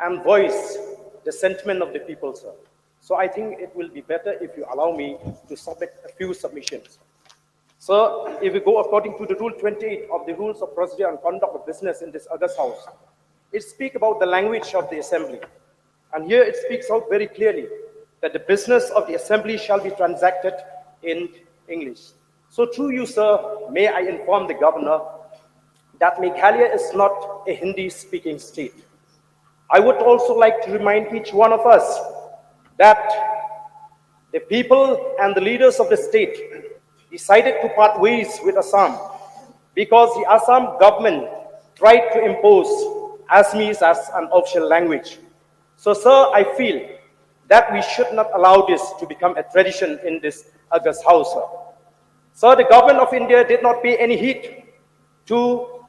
and voice the sentiment of the people, sir. So I think it will be better if you allow me to submit a few submissions. So if we go according to the Rule 28 of the Rules of Procedure and Conduct of Business in this August House, it speaks about the language of the Assembly. And here it speaks out very clearly that the business of the Assembly shall be transacted in English. So through you, sir, may I inform the Governor that Meghalaya is not a Hindi-speaking state. I would also like to remind each one of us that the people and the leaders of the state decided to part ways with Assam because the Assam government tried to impose Assamese as an official language. So, sir, I feel that we should not allow this to become a tradition in this August House, sir. Sir, the government of India did not pay any heed to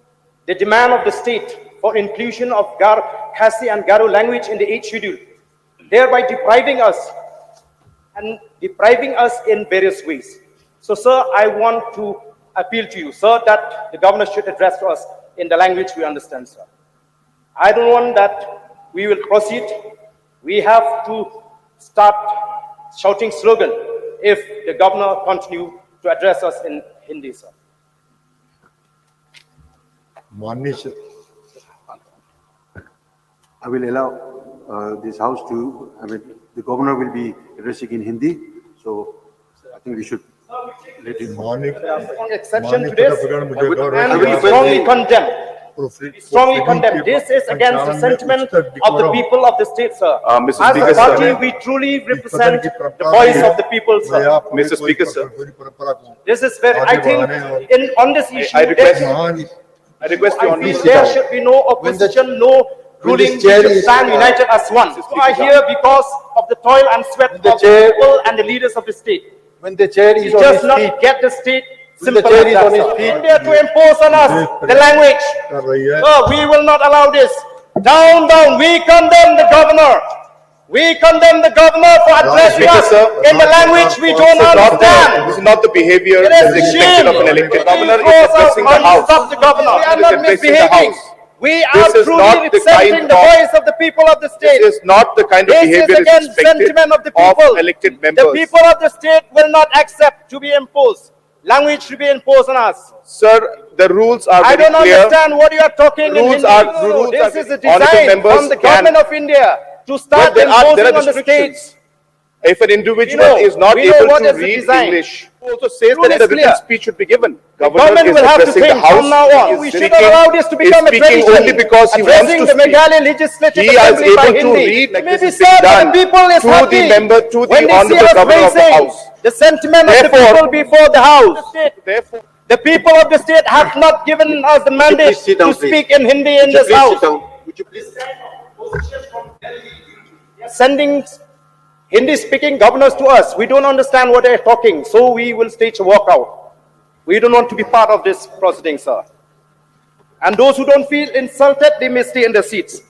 the demand of the state for inclusion of Khasi and Garo language in the 8th schedule, thereby depriving us in various ways. So, sir, I want to appeal to you, sir, that the governor should address to us in the language we understand, sir. I don't want that we will proceed. We have to start shouting slogan if the governor continue to address us in Hindi, sir. Manish, I will allow this house to, the governor will be addressing in Hindi, so I think we should let him. Manish, On exception to this, and we strongly condemn. We strongly condemn. This is against the sentiment of the people of the state, sir. Mr. As Speaker, a party, sir. we truly represent the voice of the people, sir. Mr. Speaker, sir. This is very, I think, on this issue, I request you on this. there should be no opposition, no ruling. We should stand united as one. So I hear because of the toil and sweat of the people and the leaders of the state. When the chair is You on just his not feet, get the state When the simple chair as is that, on his sir. feet. India to impose on us the language. We will not allow this. Down, down. We condemn the governor. We condemn the governor for addressing us in the language we don't understand. This is not the behavior It that is is expected of an shame. elected It governor. goes It's out addressing the on house. stop the governor. We are It is not addressing the misbehaving. house. We are This is truly not the representing kind the of- voice of the people of the state. This is not the kind of This is behavior is against expected sentiment of the of people. elected The members. people of the state will not accept to be imposed. Language to be imposed on us. Sir, the rules are I very don't clear. understand what you are talking in Rules Hindi. are- rules This are is a honorable design members from the can- government of India to start But there are imposing on the restrictions. states. If an individual We know- is not we know able what to is the read design. English, it also says Rule that is the written clear. speech should be given. The Governor government is will have to addressing think the house. from now on. He is We should not speaking- allow this to become a is speaking tradition. only because he wants Addressing to the speak. Meghalaya Legislative He is Assembly by able to Hindi. read like Maybe this is sir, being the done people is to the happy member, to the when they see honorable us governor of the raising house. the sentiment of the Therefore- people before the house. Therefore, The people of the state have not given us the mandate please sit down, to please? speak in Hindi in this house. Would you please? Sending Hindi-speaking governors to us. We don't understand what they're talking, so we will stage a walkout. We don't want to be part of this proceeding, sir. And those who don't feel insulted, they may stay in their seats.